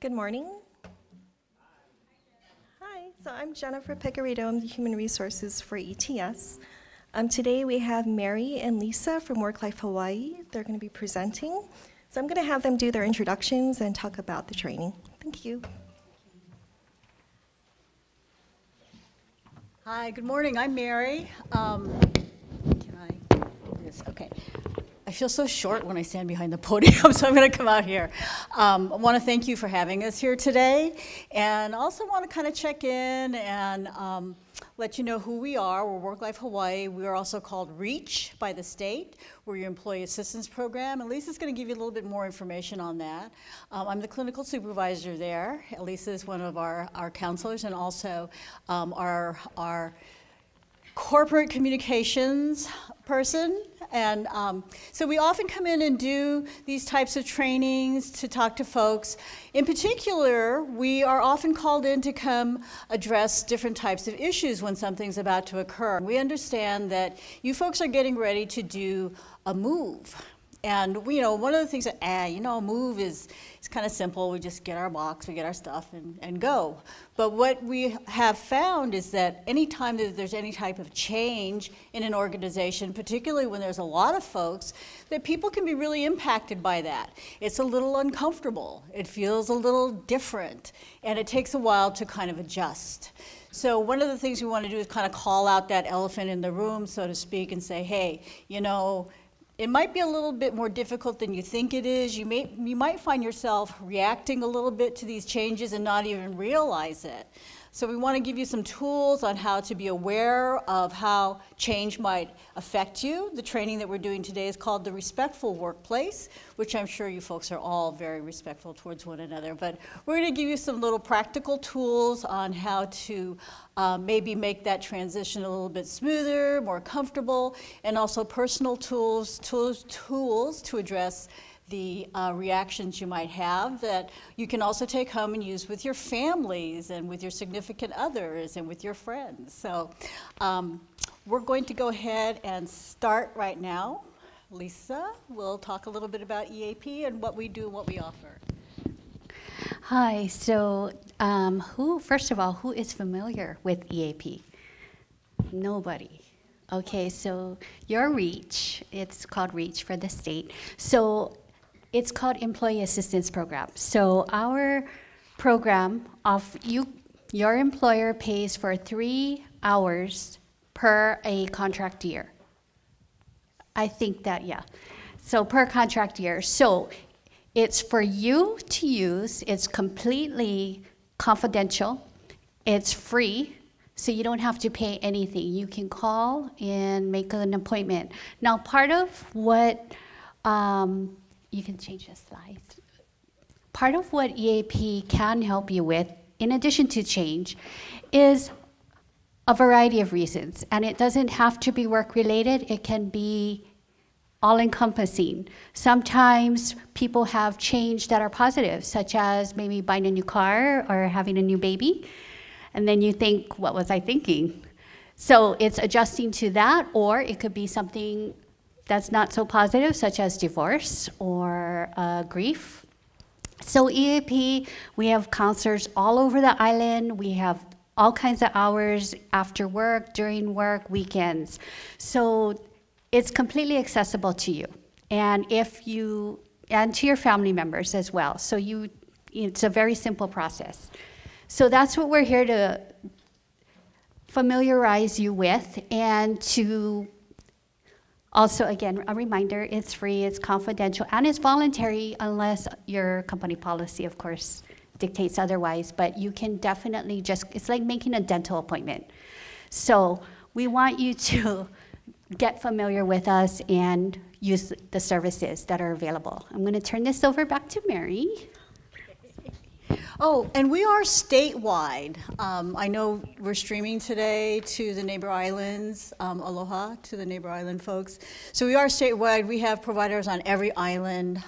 Good morning. Hi, so I'm Jennifer Picarito. I'm the Human Resources for ETS. Today we have Mary and Lisa from Work Life Hawaii. They're going to be presenting. So I'm going to have them do their introductions and talk about the training. Thank you. Hi, good morning. I'm Mary. Can I do this? Okay. I feel so short when I stand behind the podium, so I'm going to come out here. I want to thank you for having us here today, and also want to kind of check in and let you know who we are. We're Work Life Hawaii. We are also called REACH by the state. We're your employee assistance program, and Lisa's going to give you a little bit more information on that. I'm the clinical supervisor there. Lisa is one of our counselors and also our corporate communications person. And so we often come in and do these types of trainings to talk to folks. In particular, we are often called in to come address different types of issues when something's about to occur. We understand that you folks are getting ready to do a move. And one of the things that, a move is kind of simple. We just get our box, we get our stuff, and go. But what we have found is that anytime that there's any type of change in an organization, particularly when there's a lot of folks, that people can be really impacted by that. It's a little uncomfortable. It feels a little different. And it takes a while to kind of adjust. So one of the things we want to do is kind of call out that elephant in the room, so to speak, and say, hey, it might be a little bit more difficult than you think it is. You might find yourself reacting a little bit to these changes and not even realize it. So we want to give you some tools on how to be aware of how change might affect you. The training that we're doing today is called the Respectful Workplace, which I'm sure you folks are all very respectful towards one another. But we're going to give you some little practical tools on how to maybe make that transition a little bit smoother, more comfortable, and also personal tools to address the reactions you might have that you can also take home and use with your families and with your significant others and with your friends. So we're going to go ahead and start right now. Lisa will talk a little bit about EAP and what we do and what we offer. Hi, so first of all, who is familiar with EAP? Nobody. Okay, so your REACH, it's called REACH for the state. So it's called Employee Assistance Program. So our program, your employer pays for 3 hours per a contract year. I think that, yeah. So per contract year. So it's for you to use. It's completely confidential. It's free. So you don't have to pay anything. You can call and make an appointment. Now, part of what you can change the slides. Part of what EAP can help you with, in addition to change, is a variety of reasons. And it doesn't have to be work-related. It can be all-encompassing. Sometimes people have change that are positive, such as maybe buying a new car or having a new baby. And then you think, what was I thinking? So it's adjusting to that, or it could be something that's not so positive, such as divorce or grief. So EAP, we have counselors all over the island. We have all kinds of hours after work, during work, weekends. So it's completely accessible to you, and and to your family members as well. So it's a very simple process. So that's what we're here to familiarize you with, and to also, again, a reminder, it's free, it's confidential, and it's voluntary unless your company policy, of course, dictates otherwise. But you can definitely it's like making a dental appointment. So we want you to get familiar with us and use the services that are available. I'm going to turn this over back to Mary. Oh, and we are statewide. I know we're streaming today to the neighbor islands. Aloha to the neighbor island folks. So we are statewide. We have providers on every island,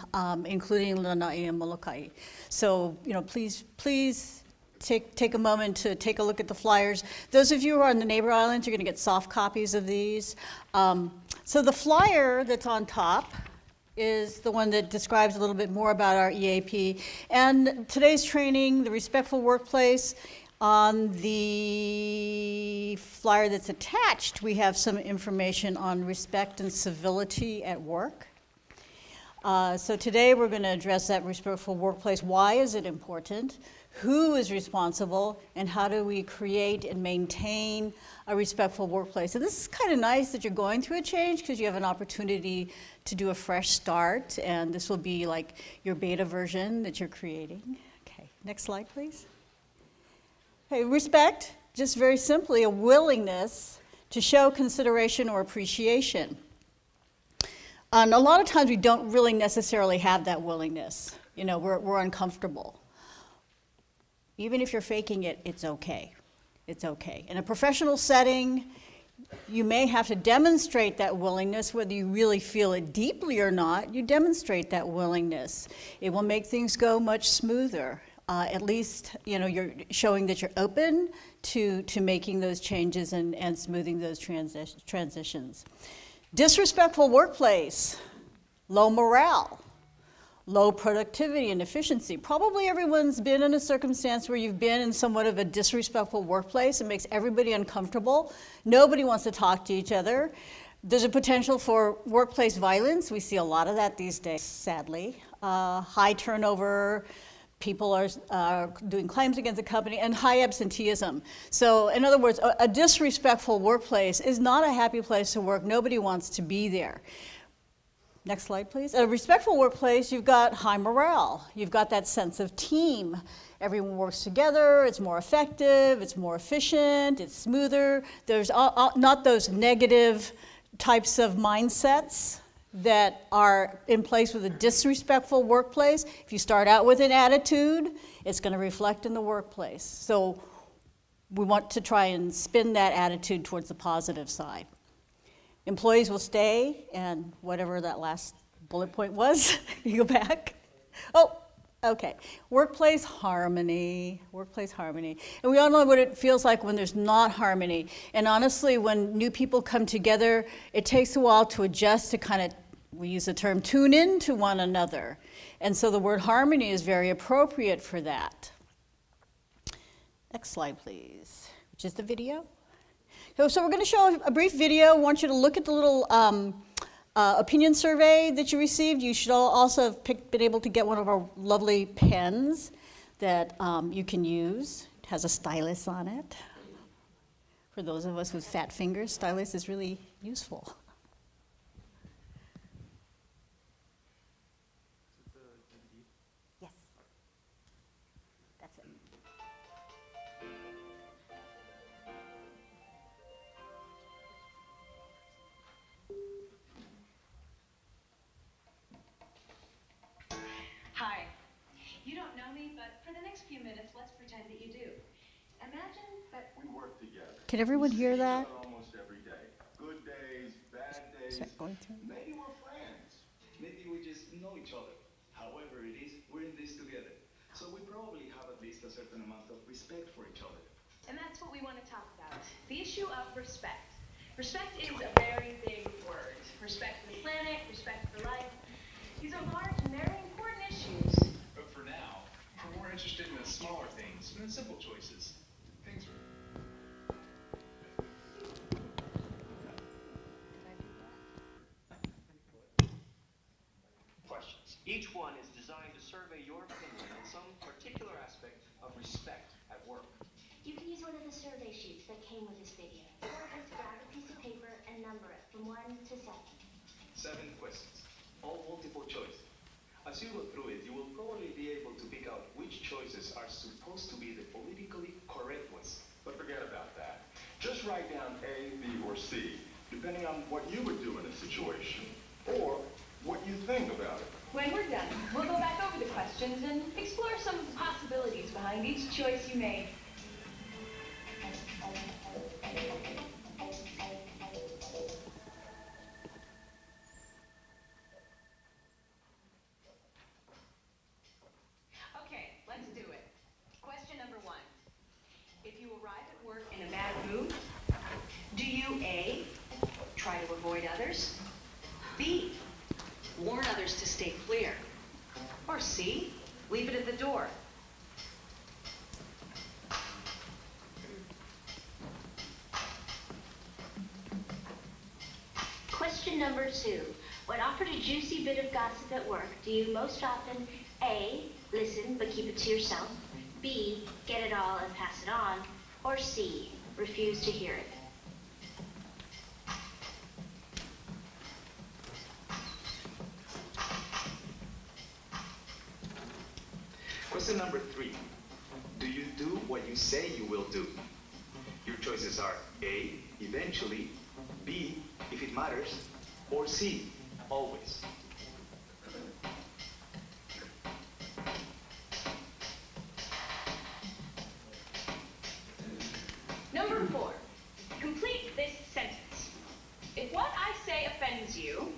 including Lanai and Molokai. So, please take a moment to take a look at the flyers. Those of you who are on the neighbor islands, you're going to get soft copies of these. So the flyer that's on top is the one that describes a little bit more about our EAP. And today's training, the Respectful Workplace, on the flyer that's attached, we have some information on respect and civility at work. So today we're going to address that respectful workplace. Why is it important? Who is responsible? And how do we create and maintain a respectful workplace? And this is kind of nice that you're going through a change because you have an opportunity to do a fresh start. And this will be like your beta version that you're creating. Okay, next slide, please. Okay, respect, just very simply a willingness to show consideration or appreciation. And a lot of times we don't really necessarily have that willingness. You know, we're uncomfortable. Even if you're faking it, it's okay. It's okay. In a professional setting, you may have to demonstrate that willingness, whether you really feel it deeply or not, you demonstrate that willingness. It will make things go much smoother. At least, you know, you're showing that you're open to making those changes and smoothing those transitions. Disrespectful workplace, low morale, low productivity and efficiency. Probably everyone's been in a circumstance where you've been in somewhat of a disrespectful workplace. It makes everybody uncomfortable. Nobody wants to talk to each other. There's a potential for workplace violence. We see a lot of that these days, sadly. High turnover. People are doing claims against the company, and high absenteeism. So in other words, a disrespectful workplace is not a happy place to work. Nobody wants to be there. Next slide, please. A respectful workplace, you've got high morale. You've got that sense of team. Everyone works together. It's more effective. It's more efficient. It's smoother. There's not those negative types of mindsets that are in place with a disrespectful workplace. If you start out with an attitude, it's going to reflect in the workplace. So we want to try and spin that attitude towards the positive side. Employees will stay, and whatever that last bullet point was, you go back. Oh, okay. Workplace harmony, workplace harmony. And we all know what it feels like when there's not harmony. And honestly, when new people come together, it takes a while to adjust to kind of, we use the term tune in to one another. And so the word harmony is very appropriate for that. Next slide, please, which is the video. So we're going to show a brief video. I want you to look at the little opinion survey that you received. You should also have been able to get one of our lovely pens that you can use. It has a stylus on it. For those of us with fat fingers, stylus is really useful. Yes. That's it. Hi. You don't know me, but for the next few minutes, let's pretend that you do. Imagine that We work together. Can everyone hear that? Almost every day. Good days, bad Is days. that going through? Maybe we're friends. Maybe we just know each other. However it is, we're in this together. So we probably have at least a certain amount of respect for each other. And that's what we want to talk about. The issue of respect. Respect is a very big word. Respect for the planet, respect for life. These are large and very important issues. But for now, we're more interested in the smaller things, in the simple choices. Things are... Questions. Each one is designed to survey your opinion on some particular aspect of respect at work. You can use one of the survey sheets that came with this video. Or just grab a piece of paper and number it from 1 to 7. 7 questions, all multiple choice. As you go through it, you will probably be able to pick out which choices are supposed to be the politically correct ones. But forget about that. Just write down A, B, or C, depending on what you would do in a situation, or what you think about it. When we're done, we'll go back over the questions and explore some possibilities behind each choice you made. Okay, let's do it. Question number 1. If you arrive at work in a bad mood, do you A, try to avoid others, B, warn others to stay clear. Or C, leave it at the door. Question number 2. When offered a juicy bit of gossip at work, do you most often A, listen but keep it to yourself, B, get it all and pass it on, or C, refuse to hear it? Question number 3. Do you do what you say you will do? Your choices are A, eventually, B, if it matters, or C, always. Number 4, complete this sentence. If what I say offends you,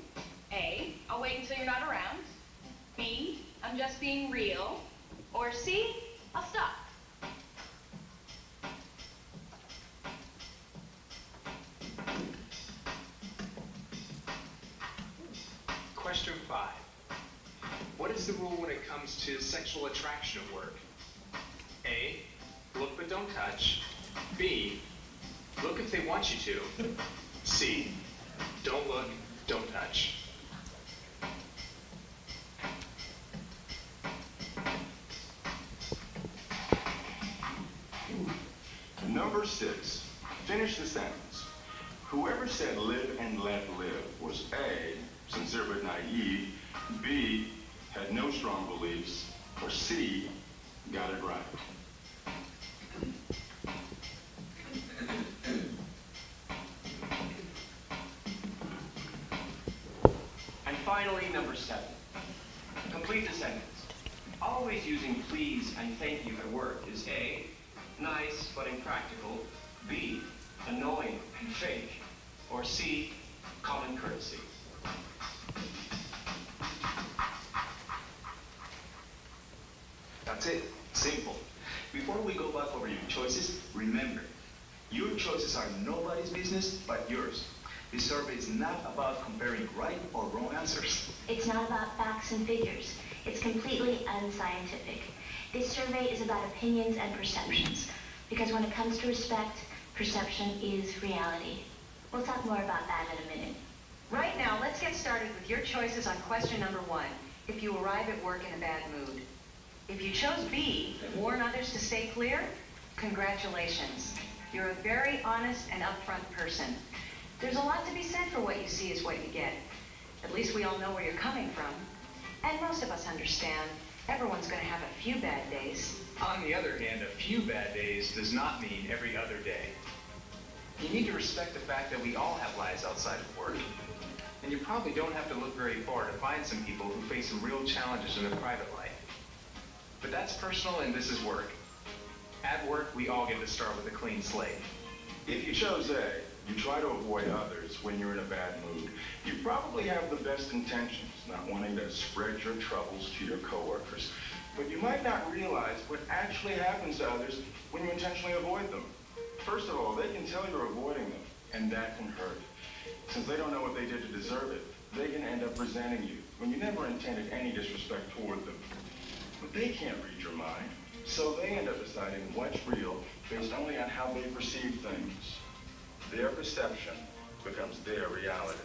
A, I'll wait until you're not around, B, I'm just being real, or C, I'll stop. Question 5. What is the rule when it comes to sexual attraction at work? A, look but don't touch. B, look if they want you to. C, don't look, don't touch. Number 6, finish the sentence. Whoever said live and let live was A, sincere but naive, B, had no strong beliefs, or C, got it right. And finally, number 7. Complete the sentence. Always using please and thank you at work is A, nice but impractical, B, annoying and fake, or C, common courtesy. That's it. Simple. Before we go back over your choices, remember, your choices are nobody's business but yours. This survey is not about comparing right or wrong answers. It's not about facts and figures. It's completely unscientific. This survey is about opinions and perceptions. Because when it comes to respect, perception is reality. We'll talk more about that in a minute. Right now, let's get started with your choices on question number 1, if you arrive at work in a bad mood. If you chose B, warn others to stay clear, congratulations. You're a very honest and upfront person. There's a lot to be said for what you see is what you get. At least we all know where you're coming from. And most of us understand everyone's going to have a few bad days. On the other hand, a few bad days does not mean every other day. You need to respect the fact that we all have lives outside of work. And you probably don't have to look very far to find some people who face some real challenges in their private life. But that's personal and this is work. At work, we all get to start with a clean slate. If you chose A, you try to avoid others when you're in a bad mood. You probably have the best intentions, not wanting to spread your troubles to your coworkers. But you might not realize what actually happens to others when you intentionally avoid them. First of all, they can tell you're avoiding them, and that can hurt. Since they don't know what they did to deserve it, they can end up resenting you when you never intended any disrespect toward them. But they can't read your mind, so they end up deciding what's real based only on how they perceive things. Their perception becomes their reality.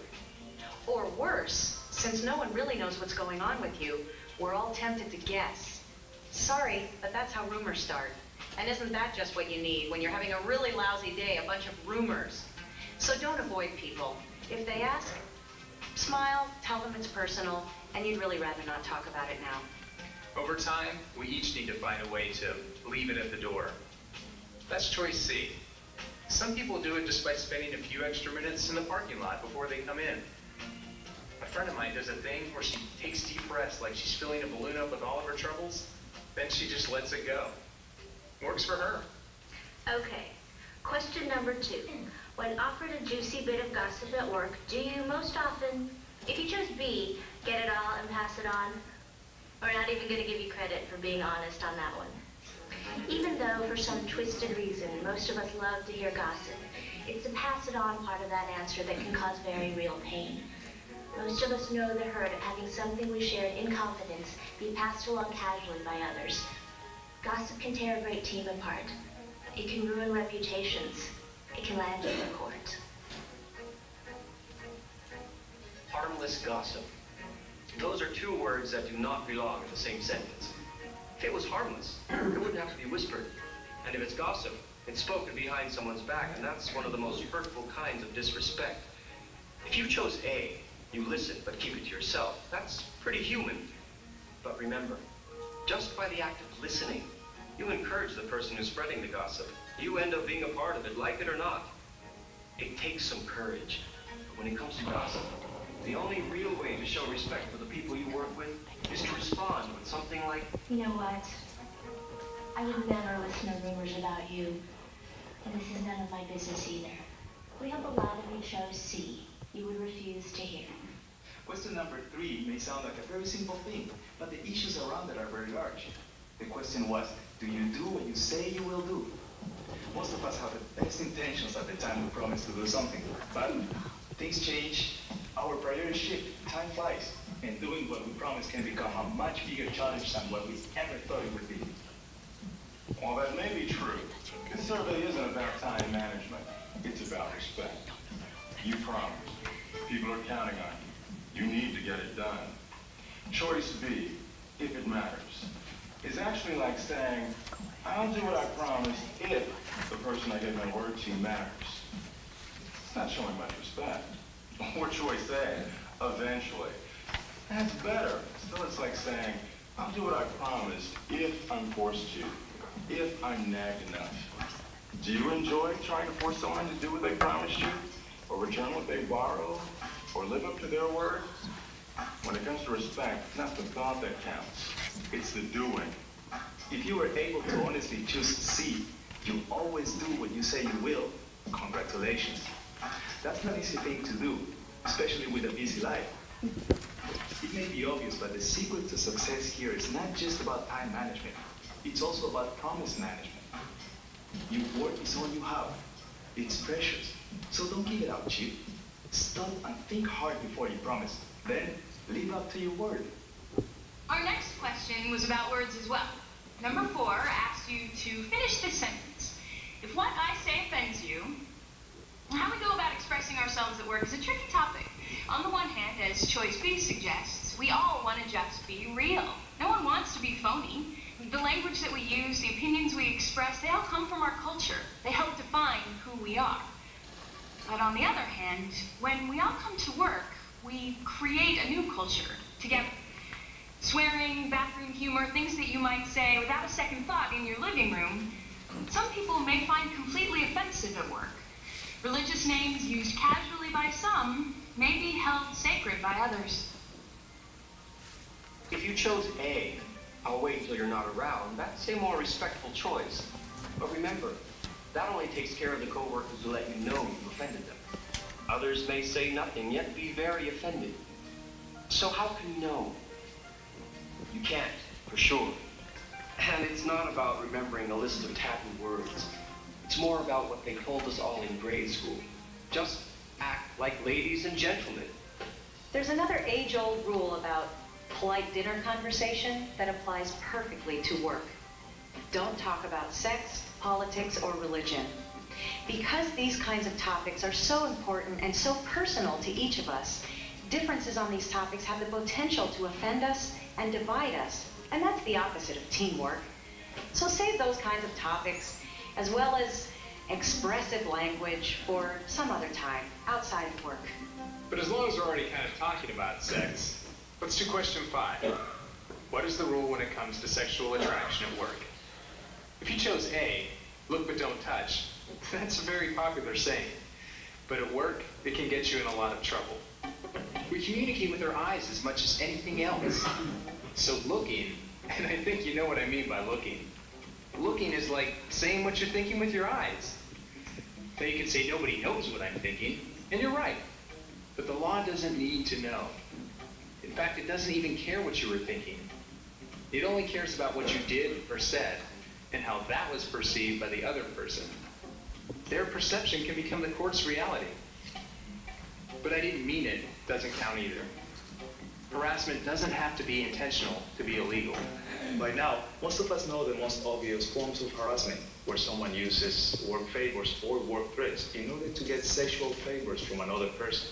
Or worse, since no one really knows what's going on with you, we're all tempted to guess. Sorry, but that's how rumors start. And isn't that just what you need when you're having a really lousy day, a bunch of rumors? So don't avoid people. If they ask, smile, tell them it's personal, and you'd really rather not talk about it now. Over time, we each need to find a way to leave it at the door. That's choice C. Some people do it just by spending a few extra minutes in the parking lot before they come in. A friend of mine does a thing where she takes deep breaths like she's filling a balloon up with all of her troubles, then she just lets it go. Works for her. Okay, question number 2. When offered a juicy bit of gossip at work, do you most often, if you chose B, get it all and pass it on? We're not even going to give you credit for being honest on that one. Even though, for some twisted reason, most of us love to hear gossip, it's the pass it on part of that answer that can cause very real pain. Most of us know the hurt of having something we shared in confidence be passed along casually by others. Gossip can tear a great team apart. It can ruin reputations. It can land you in court. Harmless gossip. Those are two words that do not belong in the same sentence. If it was harmless, it wouldn't have to be whispered. And if it's gossip, it's spoken behind someone's back, and that's one of the most hurtful kinds of disrespect. If you chose A, you listen but keep it to yourself. That's pretty human. But remember, just by the act of listening, you encourage the person who's spreading the gossip. You end up being a part of it, like it or not. It takes some courage. But when it comes to gossip, the only real way to show respect for the people you work with is to respond with something like, You know what? I would never listen to rumors about you. And this is none of my business either. We have a lot of you chose C. You would refuse to hear. Question number 3 may sound like a very simple thing, but the issues around it are very large. The question was, do you do what you say you will do? Most of us have the best intentions at the time we promise to do something, but things change, our priorities shift, time flies, and doing what we promise can become a much bigger challenge than what we ever thought it would be. While that may be true, this survey isn't about time management. It's about respect. You promised. People are counting on you. You need to get it done. Choice B, if it matters, is actually like saying, I'll do what I promised if the person I gave my word to matters. It's not showing much respect. Or choice A, eventually. That's better. Still, it's like saying, I'll do what I promised if I'm forced to, if I'm nagged enough. Do you enjoy trying to force someone to do what they promised you? Or return what they borrow? Or live up to their word? When it comes to respect, it's not the thought that counts. It's the doing. If you were able to honestly choose C, you always do what you say you will, congratulations. That's not an easy thing to do, especially with a busy life. It may be obvious, but the secret to success here is not just about time management. It's also about promise management. Your word is all you have. It's precious, so don't give it out cheap. Stop and think hard before you promise. Then, live up to your word. Our next question was about words as well. Number 4 asks you to finish this sentence. If what I say offends you, how we go about expressing ourselves at work is a tricky topic. On the one hand, as choice B suggests, we all want to just be real. No one wants to be phony. The language that we use, the opinions we express, they all come from our culture. They help define who we are. But on the other hand, when we all come to work, we create a new culture together. Swearing, bathroom humor, things that you might say without a second thought in your living room, some people may find completely offensive at work. Religious names used casually by some may be held sacred by others. if you chose A, I'll wait until you're not around, that's a more respectful choice. But remember, that only takes care of the coworkers who let you know you offended them. Others may say nothing, yet be very offended. So how can you know? You can't, for sure. And it's not about remembering a list of taboo words. It's more about what they told us all in grade school. Just act like ladies and gentlemen. There's another age-old rule about polite dinner conversation that applies perfectly to work. Don't talk about sex, politics, or religion. Because these kinds of topics are so important and so personal to each of us, differences on these topics have the potential to offend us and divide us. And that's the opposite of teamwork. So save those kinds of topics, as well as expressive language, for some other time, outside of work. But as long as we're already kind of talking about sex, let's do question 5. What is the rule when it comes to sexual attraction at work? If you chose A, look but don't touch, that's a very popular saying. But at work, it can get you in a lot of trouble. We communicate with our eyes as much as anything else. So looking, and I think you know what I mean by looking. Looking is like saying what you're thinking with your eyes. Now you can say nobody knows what I'm thinking, and you're right. But the law doesn't need to know. In fact, it doesn't even care what you were thinking. It only cares about what you did or said, and how that was perceived by the other person. Their perception can become the court's reality. but I didn't mean it doesn't count either. Harassment doesn't have to be intentional to be illegal. By now, most of us know the most obvious forms of harassment, where someone uses work favors or work threats in order to get sexual favors from another person.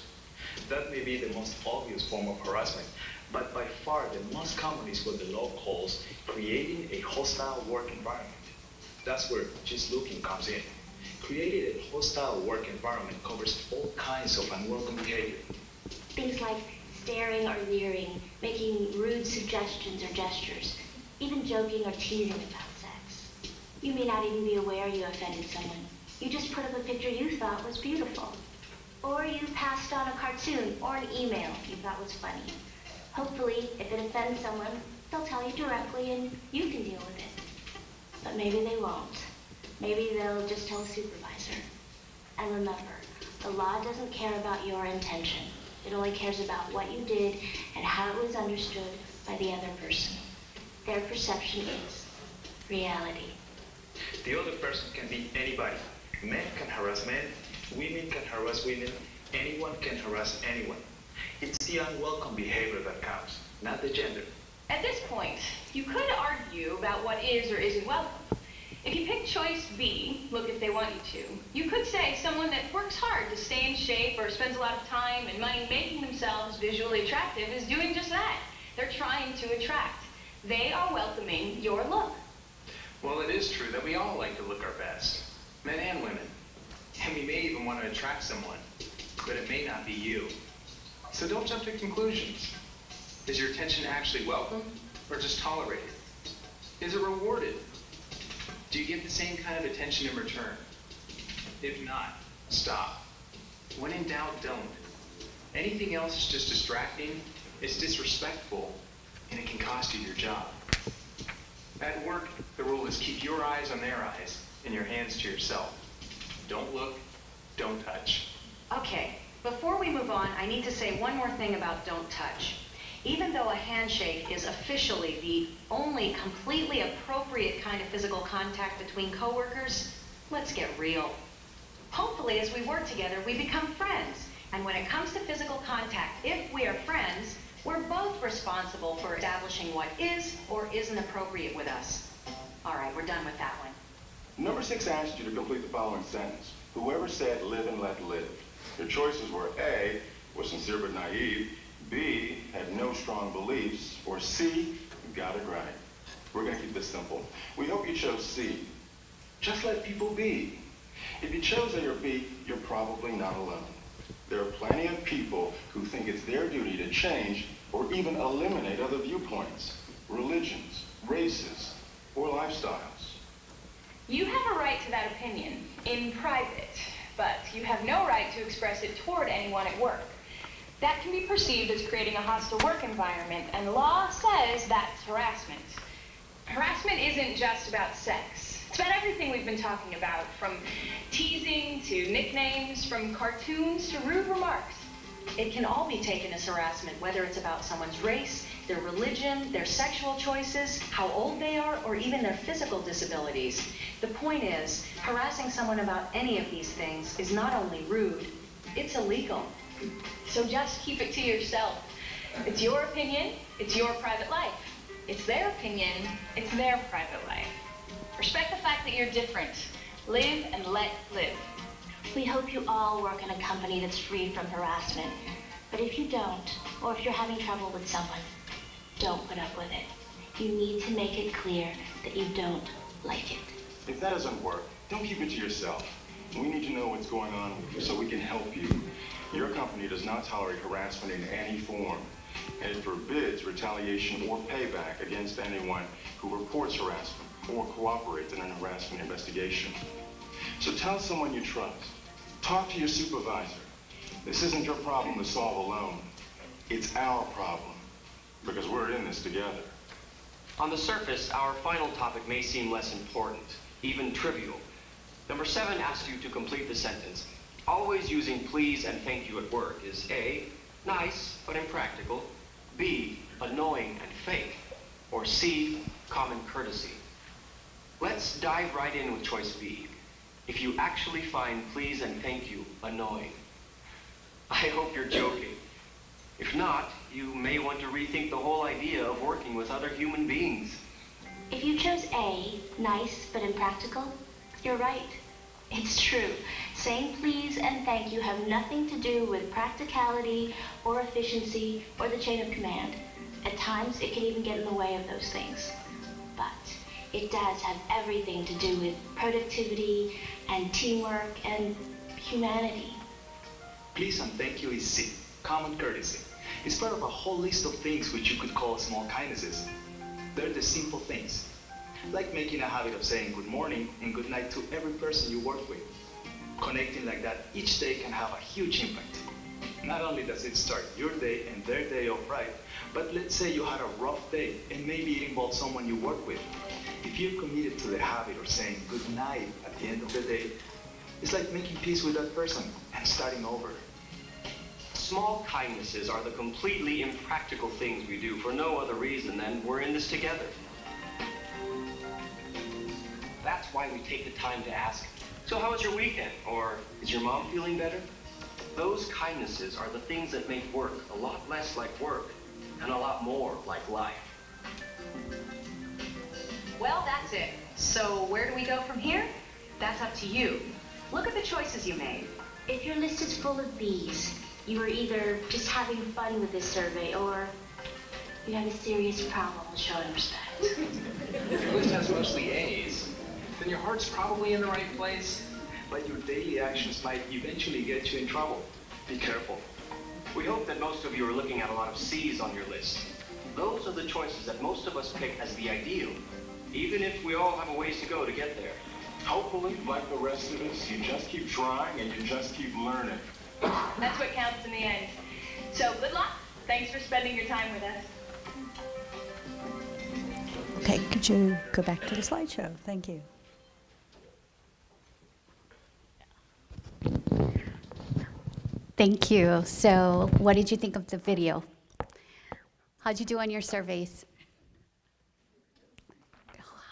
That may be the most obvious form of harassment, but by far the most common is what the law calls creating a hostile work environment. That's where just looking comes in. Creating a hostile work environment covers all kinds of unwelcome behavior. Things like staring or leering, making rude suggestions or gestures, even joking or teasing about sex. You may not even be aware you offended someone. You just put up a picture you thought was beautiful. Or you passed on a cartoon or an email you thought was funny. Hopefully, if it offends someone, they'll tell you directly and you can deal with it. But maybe they won't. Maybe they'll just tell a supervisor. And remember, the law doesn't care about your intention. It only cares about what you did and how it was understood by the other person. Their perception is reality. The other person can be anybody. Men can harass men, women can harass women, anyone can harass anyone. It's the unwelcome behavior that counts, not the gender. At this point, you could argue about what is or isn't welcome. If you pick choice B, look if they want you to, you could say someone that works hard to stay in shape or spends a lot of time and money making themselves visually attractive is doing just that. They're trying to attract. They are welcoming your look. Well, it is true that we all like to look our best, men and women. And we may even want to attract someone, but it may not be you. So don't jump to conclusions. Is your attention actually welcome or just tolerated? Is it rewarded? Do you get the same kind of attention in return? If not, stop. When in doubt, don't. Anything else is just distracting, it's disrespectful, and it can cost you your job. At work, the rule is keep your eyes on their eyes and your hands to yourself. Don't look, don't touch. Okay, before we move on, I need to say one more thing about don't touch. Even though a handshake is officially the only completely appropriate kind of physical contact between coworkers, let's get real. Hopefully, as we work together, we become friends. And when it comes to physical contact, if we are friends, we're both responsible for establishing what is or isn't appropriate with us. All right, we're done with that one. Number 6 asked you to complete the following sentence. Whoever said live and let live. Your choices were A, was sincere but naive, B, had no strong beliefs, or C, got it right. We're going to keep this simple. We hope you chose C. Just let people be. If you chose A or B, you're probably not alone. There are plenty of people who think it's their duty to change or even eliminate other viewpoints, religions, races, or lifestyles. You have a right to that opinion in private, but you have no right to express it toward anyone at work. That can be perceived as creating a hostile work environment, and the law says that's harassment. Harassment isn't just about sex. It's about everything we've been talking about, from teasing to nicknames, from cartoons to rude remarks. It can all be taken as harassment, whether it's about someone's race, their religion, their sexual choices, how old they are, or even their physical disabilities. The point is, harassing someone about any of these things is not only rude, it's illegal. So just keep it to yourself. It's your opinion, it's your private life. It's their opinion, it's their private life. Respect the fact that you're different. Live and let live. We hope you all work in a company that's free from harassment. But if you don't, or if you're having trouble with someone, don't put up with it. You need to make it clear that you don't like it. If that doesn't work, don't keep it to yourself. We need to know what's going on with you so we can help you. Your company does not tolerate harassment in any form, and it forbids retaliation or payback against anyone who reports harassment or cooperates in an harassment investigation. So tell someone you trust. Talk to your supervisor. This isn't your problem to solve alone. It's our problem, because we're in this together. On the surface, our final topic may seem less important, even trivial. Number 7 asks you to complete the sentence. Always using please and thank you at work is A, nice but impractical, B, annoying and fake, or C, common courtesy. Let's dive right in with choice B. If you actually find please and thank you annoying. I hope you're joking. If not, you may want to rethink the whole idea of working with other human beings. If you chose A, nice but impractical, you're right. It's true. Saying please and thank you have nothing to do with practicality or efficiency or the chain of command. At times, it can even get in the way of those things. But it does have everything to do with productivity and teamwork and humanity. Please and thank you is C, common courtesy. It's part of a whole list of things which you could call small kindnesses. They're the simple things, like making a habit of saying good morning and good night to every person you work with. Connecting like that each day can have a huge impact. Not only does it start your day and their day off right, but let's say you had a rough day and maybe it involves someone you work with. If you're committed to the habit of saying good night at the end of the day, it's like making peace with that person and starting over. Small kindnesses are the completely impractical things we do for no other reason than we're in this together. That's why we take the time to ask, so how was your weekend? Or is your mom feeling better? Those kindnesses are the things that make work a lot less like work and a lot more like life. Well, that's it. So where do we go from here? That's up to you. Look at the choices you made. If your list is full of B's, you are either just having fun with this survey or you have a serious problem with showing respect. If your list has mostly A's, then your heart's probably in the right place. But your daily actions might eventually get you in trouble. Be careful. We hope that most of you are looking at a lot of C's on your list. Those are the choices that most of us pick as the ideal, even if we all have a ways to go to get there. Hopefully, like the rest of us, you just keep trying and you just keep learning. That's what counts in the end. So good luck. Thanks for spending your time with us. Okay, could you go back to the slideshow? Thank you. Thank you. So what did you think of the video? How'd you do on your surveys?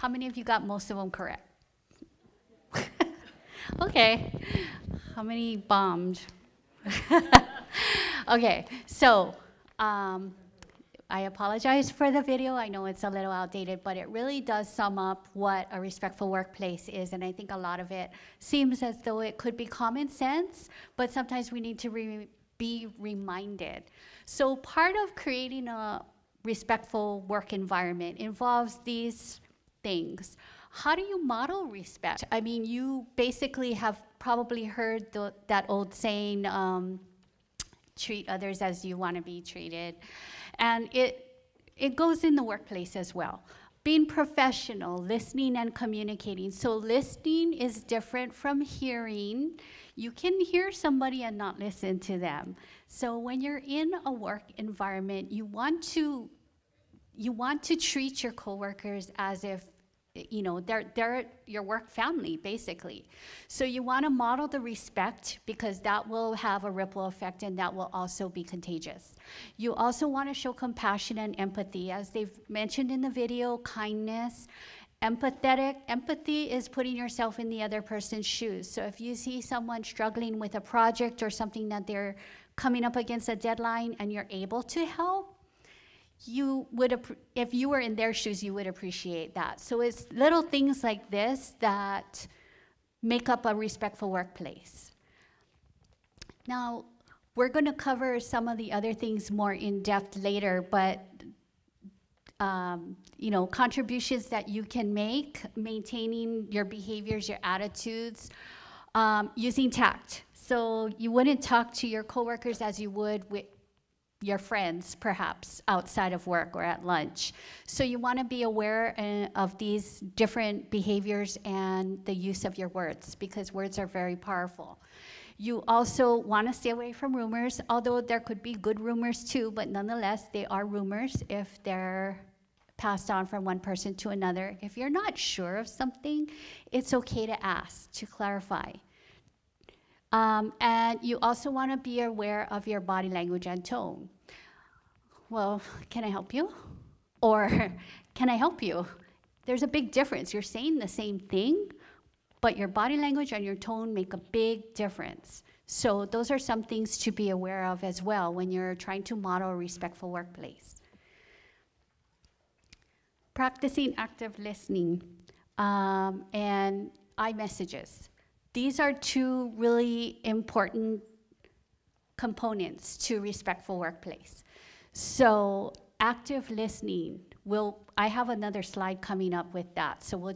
How many of you got most of them correct? Okay. How many bombed? Okay, so I apologize for the video. I know it's a little outdated, but it really does sum up what a respectful workplace is, and I think a lot of it seems as though it could be common sense, but sometimes we need to be reminded. So part of creating a respectful work environment involves these things. How do you model respect? I mean, you basically have probably heard that old saying, treat others as you want to be treated. And it goes in the workplace as well. Being professional, listening and communicating. So listening is different from hearing. You can hear somebody and not listen to them. So when you're in a work environment, you want to treat your coworkers as if they're your work family, basically. So you want to model the respect because that will have a ripple effect and that will also be contagious. You also want to show compassion and empathy. As they've mentioned in the video, kindness, empathy is putting yourself in the other person's shoes. So if you see someone struggling with a project or something that they're coming up against a deadline and you're able to help, if you were in their shoes, you would appreciate that. So it's little things like this that make up a respectful workplace. Now, we're going to cover some of the other things more in depth later, but contributions that you can make, maintaining your behaviors, your attitudes, using tact. So you wouldn't talk to your coworkers as you would with your friends, perhaps, outside of work or at lunch. So you want to be aware of these different behaviors and the use of your words, because words are very powerful. You also want to stay away from rumors, although there could be good rumors too, but nonetheless, they are rumors if they're passed on from one person to another. If you're not sure of something, it's okay to ask, to clarify. And you also want to be aware of your body language and tone. Well, can I help you? Or can I help you? There's a big difference. You're saying the same thing, but your body language and your tone make a big difference. So those are some things to be aware of as well when you're trying to model a respectful workplace. Practicing active listening and iMessages. These are two really important components to respectful workplace. So active listening, I have another slide coming up with that. So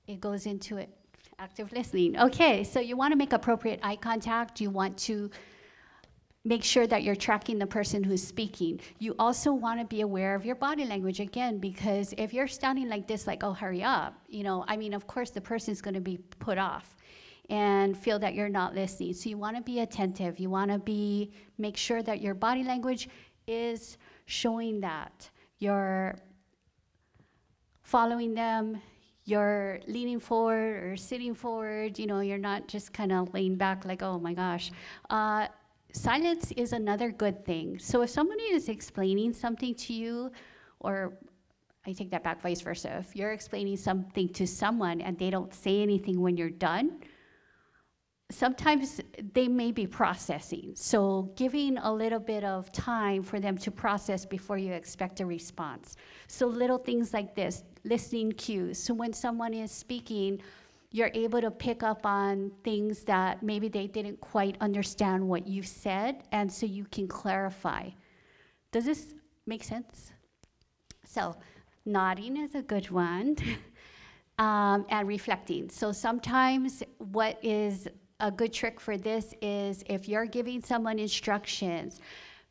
it goes into it. Active listening. Okay, so you want to make appropriate eye contact. You want to make sure that you're tracking the person who's speaking. You also want to be aware of your body language again, because if you're standing like this, like, oh, hurry up, of course the person's going to be put off and feel that you're not listening. So you want to be attentive. You want to make sure that your body language is showing that you're following them, you're leaning forward or sitting forward, you're not just kind of laying back like, oh my gosh. Silence is another good thing. So if somebody is explaining something to you, or I take that back, vice versa, if you're explaining something to someone and they don't say anything when you're done, sometimes they may be processing. So giving a little bit of time for them to process before you expect a response. So little things like this, listening cues. So when someone is speaking, you're able to pick up on things that maybe they didn't quite understand what you said, and so you can clarify. Does this make sense? So nodding is a good one, and reflecting. So sometimes what is a good trick for this is if you're giving someone instructions,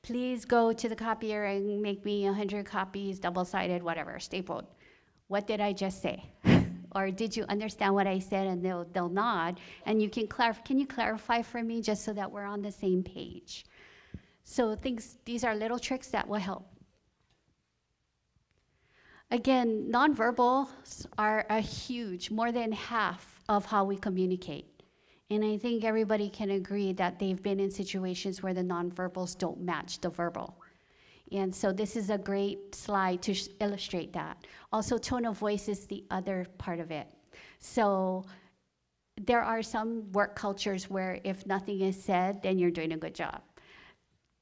please go to the copier and make me 100 copies, double-sided, whatever, stapled. What did I just say? Or did you understand what I said? And they'll nod, and you can you clarify for me just so that we're on the same page? So these are little tricks that will help. Again, nonverbals are more than half of how we communicate. And I think everybody can agree that they've been in situations where the nonverbals don't match the verbal. And so this is a great slide to illustrate that. Also, tone of voice is the other part of it. So there are some work cultures where if nothing is said, then you're doing a good job.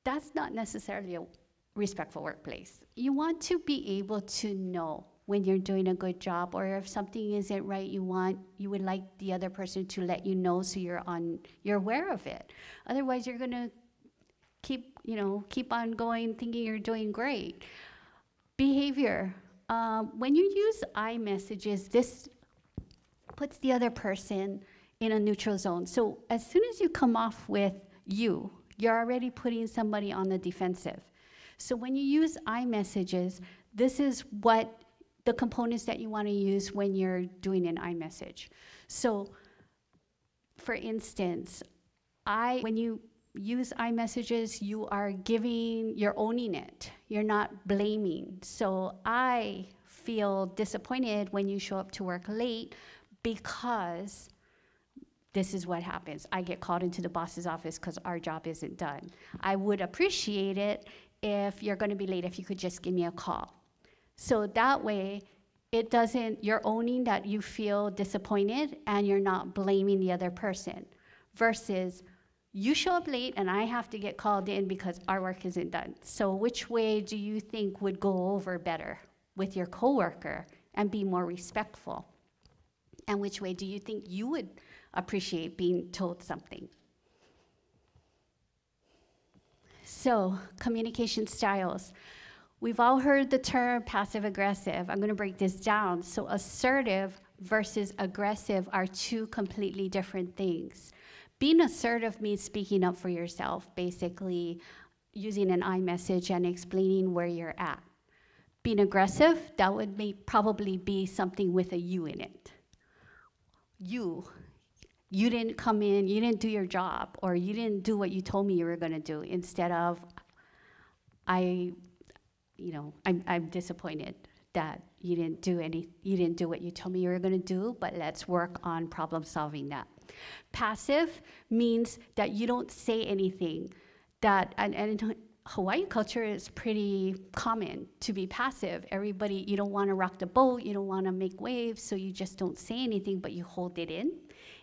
That's not necessarily a respectful workplace. You want to be able to know when you're doing a good job, or if something isn't right, you would like the other person to let you know so you're aware of it. Otherwise, you're gonna keep on going thinking you're doing great. Behavior. When you use iMessages, this puts the other person in a neutral zone. So as soon as you come off with you're already putting somebody on the defensive. So when you use iMessages, this is what the components that you want to use when you're doing an iMessage. So for instance, when you use iMessages, you're owning it. You're not blaming. So I feel disappointed when you show up to work late because this is what happens. I get called into the boss's office because our job isn't done. I would appreciate it if you're going to be late, if you could just give me a call. So that way, you're owning that you feel disappointed and you're not blaming the other person, versus you show up late and I have to get called in because our work isn't done. So which way do you think would go over better with your coworker and be more respectful? And which way do you think you would appreciate being told something? So, communication styles. We've all heard the term passive-aggressive. I'm going to break this down. So assertive versus aggressive are two completely different things. Being assertive means speaking up for yourself, basically using an iMessage and explaining where you're at. Being aggressive, that would probably be something with a you in it. You didn't come in, you didn't do your job, or you didn't do what you told me you were going to do, instead of I'm disappointed that you didn't do what you told me you were going to do, but let's work on problem solving that. Passive means that you don't say anything, and Hawaii culture is pretty common to be passive. Everybody, you don't want to rock the boat, you don't want to make waves, so you just don't say anything, but you hold it in.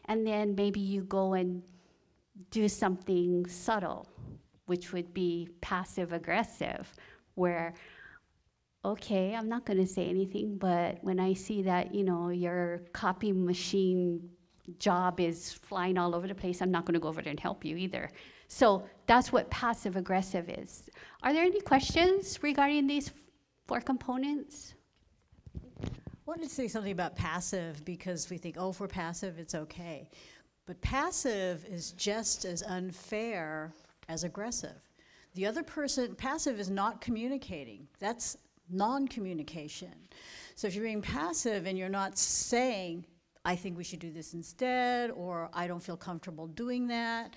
And then maybe you go and do something subtle, which would be passive aggressive, where, okay, I'm not going to say anything, but when I see that, your copy machine job is flying all over the place, I'm not going to go over there and help you either. So that's what passive aggressive is. Are there any questions regarding these 4 components? I wanted to say something about passive because we think, oh, if we're passive, it's okay. But passive is just as unfair as aggressive. The other person, passive is not communicating. That's non-communication. So if you're being passive and you're not saying, I think we should do this instead, or I don't feel comfortable doing that,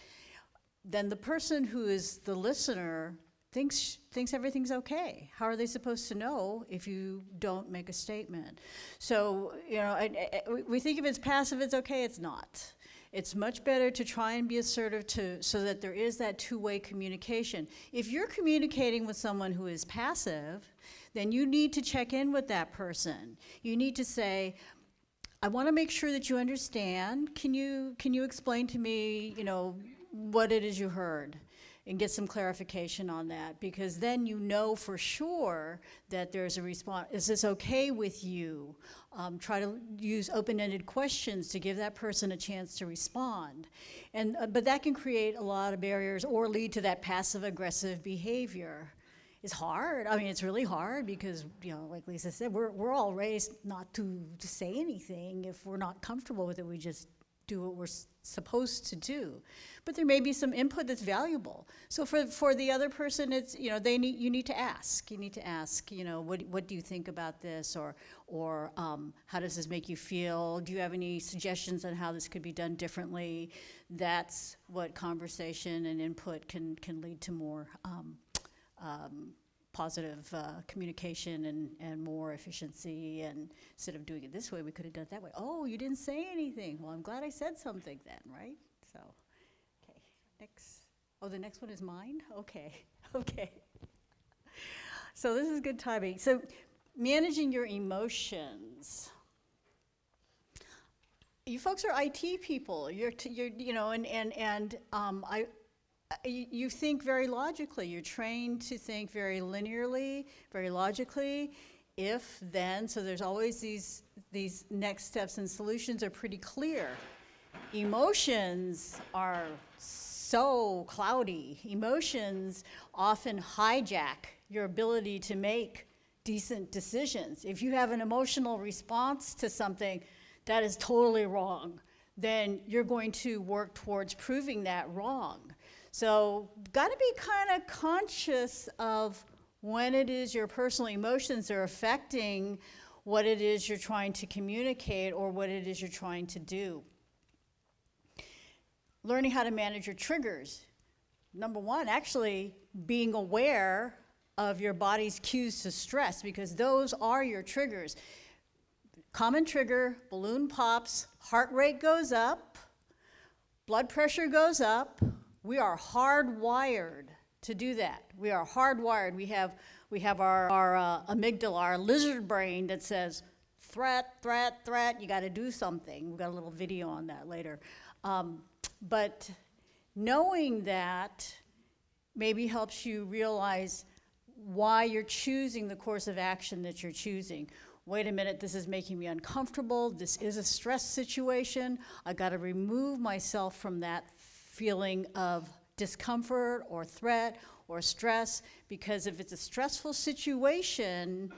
then the person who is the listener thinks everything's okay. How are they supposed to know if you don't make a statement? So, we think if it's passive, it's okay. It's not. It's much better to try and be assertive so that there is that two-way communication. If you're communicating with someone who is passive, then you need to check in with that person. You need to say, I want to make sure that you understand. Can you explain to me, what it is you heard, and get some clarification on that, because then you know for sure that there's a response. Is this okay with you? Try to use open-ended questions to give that person a chance to respond. But that can create a lot of barriers or lead to that passive-aggressive behavior. It's hard. I mean, it's really hard because, like Lisa said, we're all raised not to say anything. If we're not comfortable with it, we just do what we're supposed to do. But there may be some input that's valuable. So for the other person, it's, you need to ask. You need to ask, what do you think about this? Or how does this make you feel? Do you have any suggestions on how this could be done differently? That's what conversation and input can lead to more positive communication and more efficiency. And instead of doing it this way, we could have done it that way. Oh, you didn't say anything. Well, I'm glad I said something then, right? So, okay, next. Oh, the next one is mine? Okay, okay. So this is good timing. So managing your emotions. You folks are IT people. You think very logically. You're trained to think very linearly, very logically. If, then, so there's always these next steps, and solutions are pretty clear. Emotions are so cloudy. Emotions often hijack your ability to make decent decisions. If you have an emotional response to something that is totally wrong, then you're going to work towards proving that wrong. So, got to be kind of conscious of when it is your personal emotions are affecting what it is you're trying to communicate or what it is you're trying to do. Learning how to manage your triggers. Number one, actually being aware of your body's cues to stress, because those are your triggers. Common trigger, balloon pops, heart rate goes up, blood pressure goes up. We are hardwired to do that. We are hardwired. We have our amygdala, our lizard brain that says, threat, threat, threat, you got to do something. We've got a little video on that later. But knowing that maybe helps you realize why you're choosing the course of action that you're choosing. Wait a minute, this is making me uncomfortable. This is a stress situation. I got to remove myself from that feeling of discomfort or threat or stress, because if it's a stressful situation,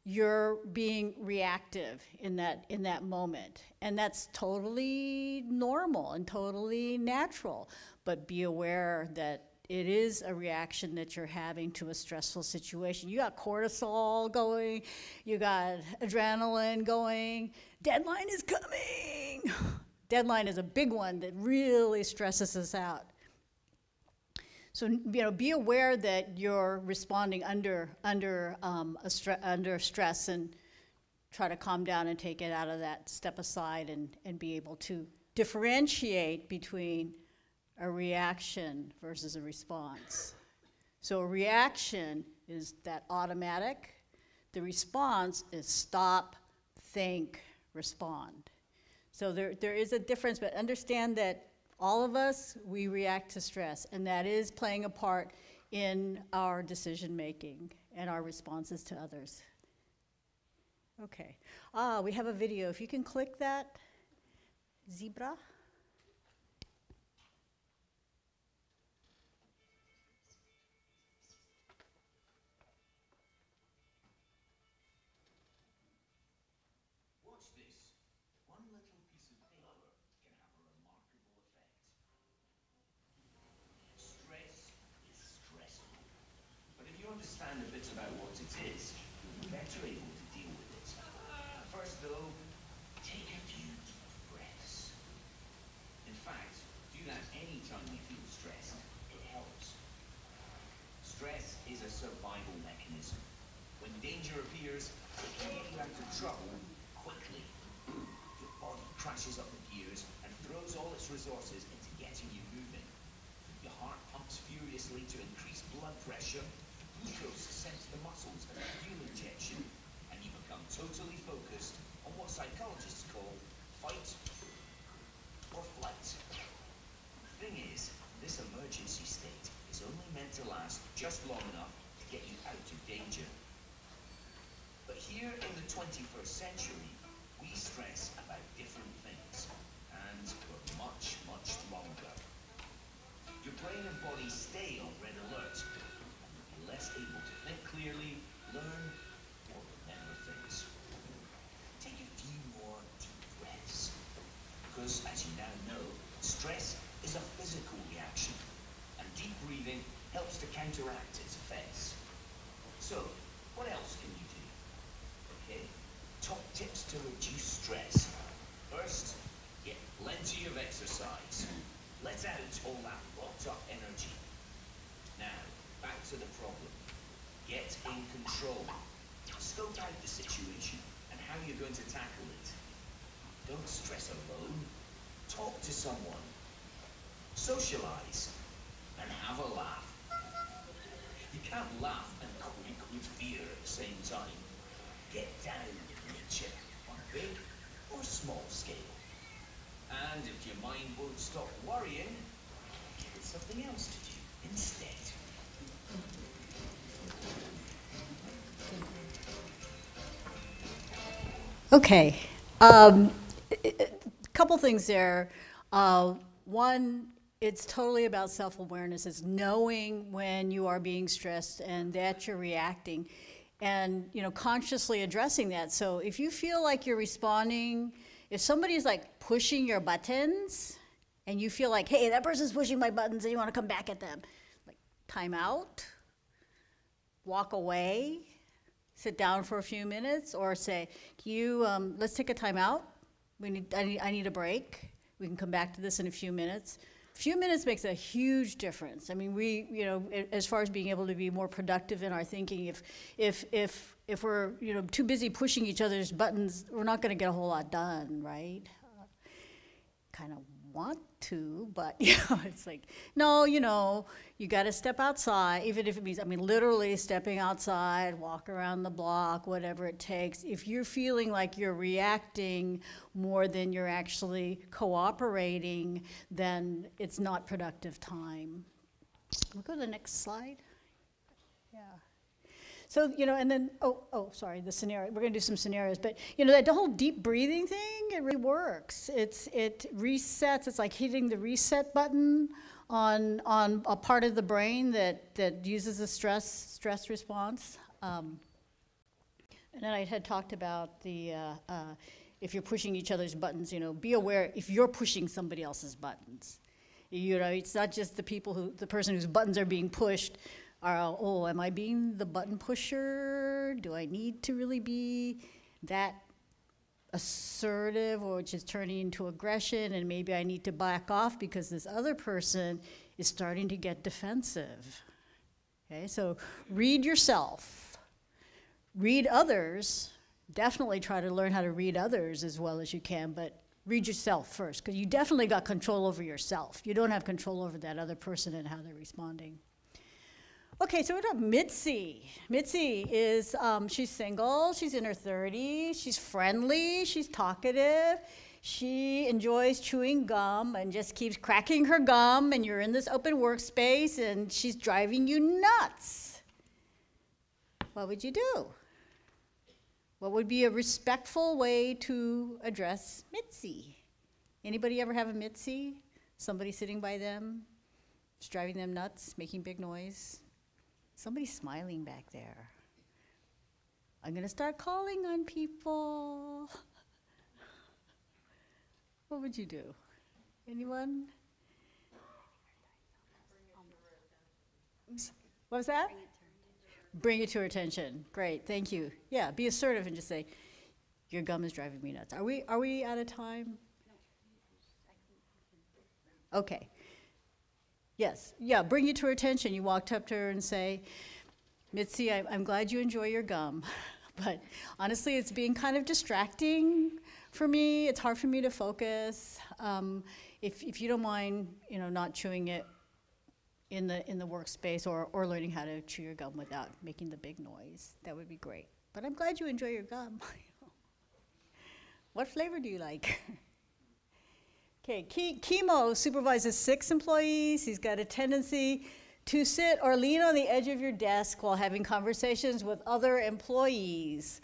you're being reactive in that moment. And that's totally normal and totally natural. But be aware that it is a reaction that you're having to a stressful situation. You got cortisol going, you got adrenaline going, deadline is coming. Deadline is a big one that really stresses us out. So, be aware that you're responding under stress, and try to calm down and take it out of that, step aside and be able to differentiate between a reaction versus a response. So a reaction is that automatic. The response is stop, think, respond. So there is a difference, but understand that all of us, we react to stress, and that is playing a part in our decision making and our responses to others. Okay. We have a video. If you can click that, zebra. Watch this. One little piece of paper can have a remarkable effect. Stress is stressful. But if you understand a bit about what it is, you're better able to deal with it. First though, take a few deep breaths. In fact, do that anytime you feel stressed. It helps. Stress is a survival mechanism. When danger appears, it can get you out of trouble quickly. Your body crashes up the gears and throws all its resources into getting you moving. Your heart pumps furiously to increase blood pressure, glucose is sent to the muscles as a fuel injection, and you become totally focused on what psychologists call fight or flight. The thing is, this emergency state is only meant to last just long enough to get you out of danger. But here in the 21st century, we stress about different things, and for much, much longer. Your brain and body stay on red alert, and you'll be less able to think clearly, learn, or remember things. Take a few more deep breaths, because as you now know, stress is a physical reaction, and deep breathing helps to counteract its effects. So, what else can you do? Okay, top tips to reduce stress. First, get plenty of exercise. Let out all that locked up energy. Now, back to the problem. Get in control. Scope out the situation and how you're going to tackle it. Don't stress alone. Talk to someone. Socialize. And have a laugh. You can't laugh and quake with fear at the same time. Get down with nature on a big or small scale. And if your mind won't stop worrying, give it something else to do instead. Okay. A couple things there. One, it's totally about self-awareness. It's knowing when you are being stressed and that you're reacting, and consciously addressing that. So if you feel like you're responding, if somebody's like pushing your buttons, and you feel like, hey, that person's pushing my buttons, and you want to come back at them, like time out, walk away, sit down for a few minutes, or say, let's take a time out. I need a break. We can come back to this in a few minutes. A few minutes makes a huge difference. I mean, as far as being able to be more productive in our thinking, if we're too busy pushing each other's buttons, we're not going to get a whole lot done, right? Kind of want to, but it's like, no, you got to step outside, even if it means, literally stepping outside, walk around the block, whatever it takes. If you're feeling like you're reacting more than you're actually cooperating, then it's not productive time. We'll go to the next slide. Yeah. So, and then, sorry, the scenario, we're going to do some scenarios, but, that whole deep breathing thing, it really works. It resets, it's like hitting the reset button on a part of the brain that uses a stress response. And then I had talked about if you're pushing each other's buttons, be aware if you're pushing somebody else's buttons. It's not just the person whose buttons are being pushed, am I being the button pusher? Do I need to really be that assertive, or which is turning into aggression, and maybe I need to back off because this other person is starting to get defensive? Okay, so read yourself. Read others. Definitely try to learn how to read others as well as you can, but read yourself first, because you definitely got control over yourself. You don't have control over that other person and how they're responding. Okay, so we have Mitzi. Mitzi is, she's single, she's in her 30s, she's friendly, she's talkative, she enjoys chewing gum and just keeps cracking her gum, and you're in this open workspace and she's driving you nuts. What would you do? What would be a respectful way to address Mitzi? Anybody ever have a Mitzi? Somebody sitting by them, just driving them nuts, making big noise? Somebody's smiling back there. I'm gonna start calling on people. What would you do? Anyone? What was that? Bring it to her attention. Great, thank you. Yeah, be assertive and just say, your gum is driving me nuts. Are we out of time? Okay. Yes, yeah, bring it to her attention. You walked up to her and say, Mitzi, I'm glad you enjoy your gum, but honestly, it's being kind of distracting for me. It's hard for me to focus. If you don't mind, not chewing it in the workspace or learning how to chew your gum without making the big noise, that would be great. But I'm glad you enjoy your gum. What flavor do you like? Okay, Chemo supervises 6 employees. He's got a tendency to sit or lean on the edge of your desk while having conversations with other employees.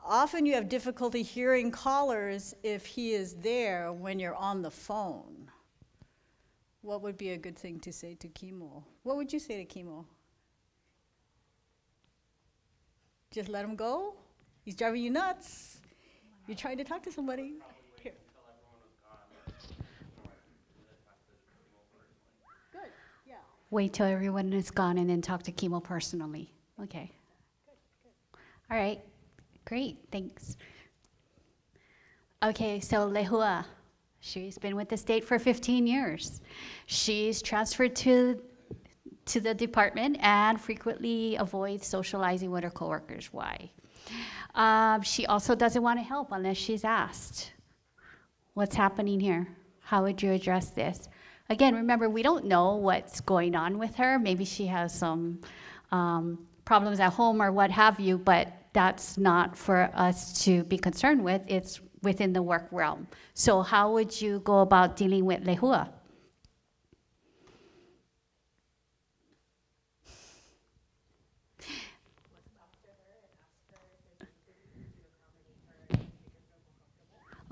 Often you have difficulty hearing callers if he is there when you're on the phone. What would be a good thing to say to Chemo? What would you say to Chemo? Just let him go? He's driving you nuts. You're trying to talk to somebody. Here. Good, yeah. Wait till everyone is gone and then talk to Chemo personally. Okay. Good. All right. Great. Thanks. Okay, so Lehua. She's been with the state for 15 years. She's transferred to the department and frequently avoids socializing with her coworkers. Why? She also doesn't want to help unless she's asked. What's happening here? How would you address this? Again, remember, we don't know what's going on with her. Maybe she has some problems at home or what have you, but that's not for us to be concerned with. It's within the work realm. So how would you go about dealing with Lehua?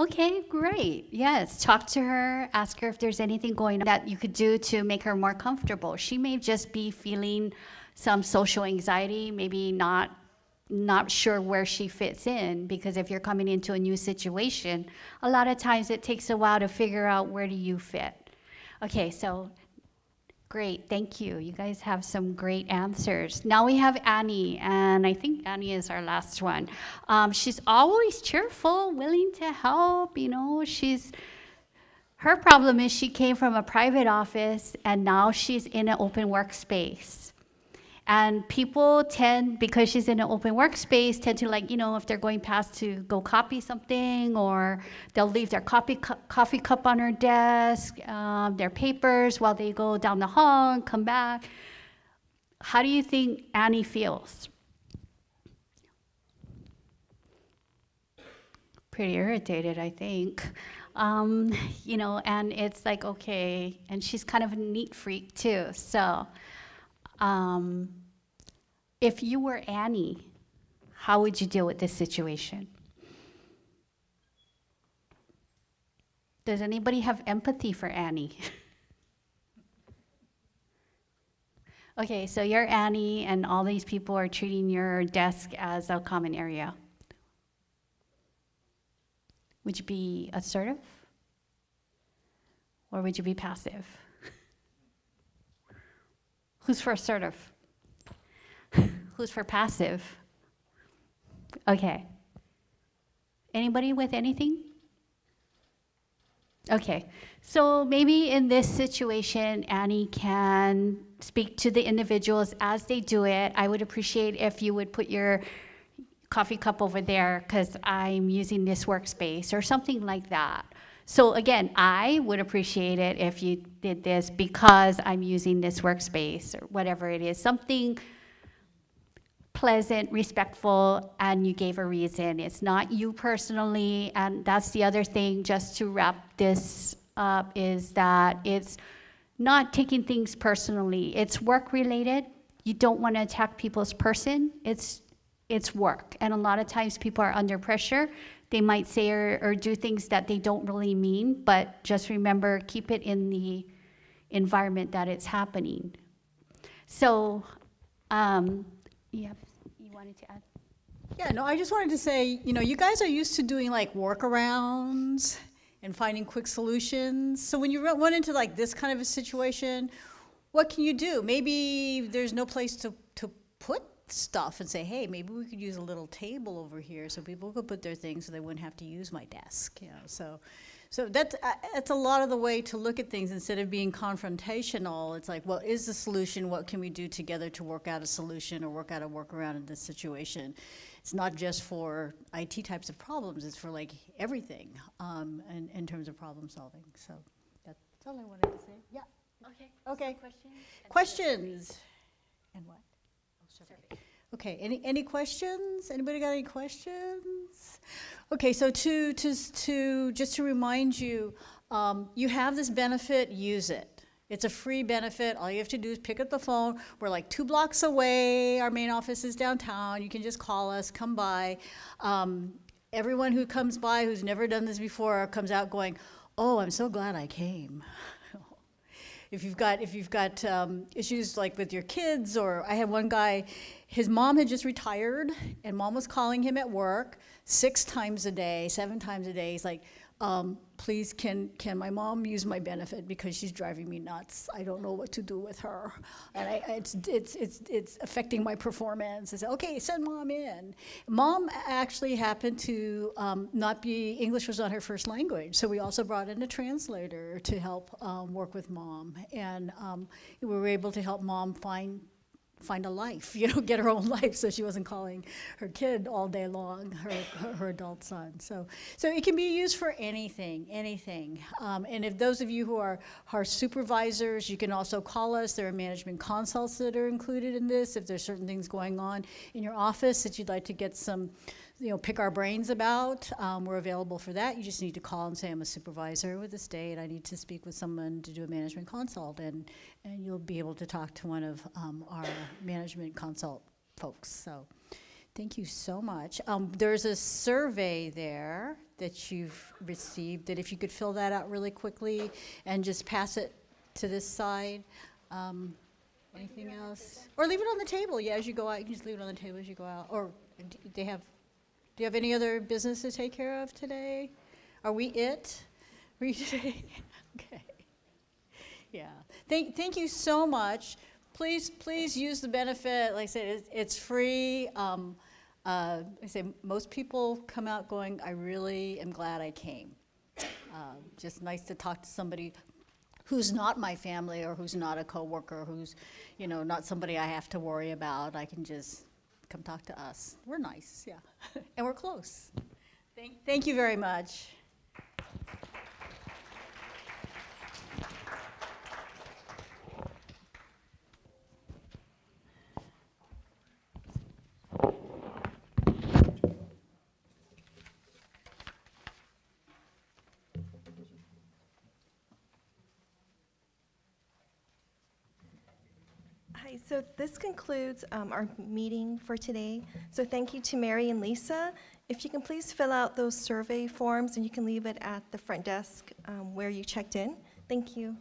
Okay, great. Yes, talk to her, ask her if there's anything going on that you could do to make her more comfortable. She may just be feeling some social anxiety, maybe not sure where she fits in, because if you're coming into a new situation, a lot of times it takes a while to figure out where do you fit. Okay, so great, thank you. You guys have some great answers. Now we have Annie, and I think Annie is our last one. She's always cheerful, willing to help, her problem is she came from a private office and now she's in an open workspace. And people tend, because she's in an open workspace, tend to if they're going past to go copy something, or they'll leave their coffee cup on her desk, their papers while they go down the hall and come back. How do you think Annie feels? Pretty irritated, I think. And it's like, okay, and she's kind of a neat freak too, so. If you were Annie, how would you deal with this situation? Does anybody have empathy for Annie? Okay, so you're Annie and all these people are treating your desk as a common area. Would you be assertive? Or would you be passive? Who's for assertive? Who's for passive? Okay. Anybody with anything? Okay. So maybe in this situation, Annie can speak to the individuals as they do it. I would appreciate if you would put your coffee cup over there because I'm using this workspace or something like that. So again, I would appreciate it if you did this because I'm using this workspace or whatever it is, something pleasant, respectful, and you gave a reason. It's not you personally, and that's the other thing, just to wrap this up, is that it's not taking things personally. It's work-related. You don't want to attack people's person. It's work, and a lot of times people are under pressure. They might say or do things that they don't really mean, but just remember, keep it in the environment that it's happening. So, yeah, you wanted to add? Yeah, no, I just wanted to say, you know, you guys are used to doing like workarounds and finding quick solutions. So when you run into like this kind of a situation, what can you do? Maybe there's no place to put stuff and say, hey, maybe we could use a little table over here so people could put their things so they wouldn't have to use my desk. You know, so that's a lot of the way to look at things. Instead of being confrontational, it's like, well, is the solution, what can we do together to work out a solution or work out a workaround in this situation? It's not just for IT types of problems, it's for like everything in terms of problem solving. So that's all I wanted to say. Yeah. Okay. Questions? And what? Okay, any questions? Anybody got any questions? Okay, so just to remind you, you have this benefit, use it. It's a free benefit. All you have to do is pick up the phone. We're like 2 blocks away. Our main office is downtown. You can just call us, come by. Everyone who comes by who's never done this before comes out going, oh, I'm so glad I came. If you've got issues like with your kids, or I had one guy, his mom had just retired, and mom was calling him at work 6 times a day, 7 times a day. He's like, please, can my mom use my benefit because she's driving me nuts. I don't know what to do with her, and it's affecting my performance. I said, okay, send mom in. Mom actually happened to not be, English was not her first language, so we also brought in a translator to help work with mom, and we were able to help mom find a life, you know, get her own life, so she wasn't calling her kid all day long, her adult son. So it can be used for anything. And if those of you who are supervisors, you can also call us. There are management consults that are included in this. If there's certain things going on in your office that you'd like to get some, you know, pick our brains about, we're available for that. You just need to call and say, I'm a supervisor with the state. I need to speak with someone to do a management consult, and you'll be able to talk to one of our management consult folks. So thank you so much. There's a survey there that you've received, that if you could fill that out really quickly and just pass it to this side. Anything else? Or leave it on the table, yeah, as you go out. You can just leave it on the table as you go out. Or do you have any other business to take care of today? Are we it? Are you today? Okay. Yeah. Thank you so much. Please use the benefit. Like I said, it's free. I say most people come out going, I really am glad I came. Just nice to talk to somebody who's not my family, or who's not a coworker, who's, you know, not somebody I have to worry about. I can just come talk to us. We're nice, yeah. And we're close. Thank you very much. Hi, so this concludes our meeting for today. So thank you to Mary and Lisa. If you can please fill out those survey forms, and you can leave it at the front desk where you checked in. Thank you.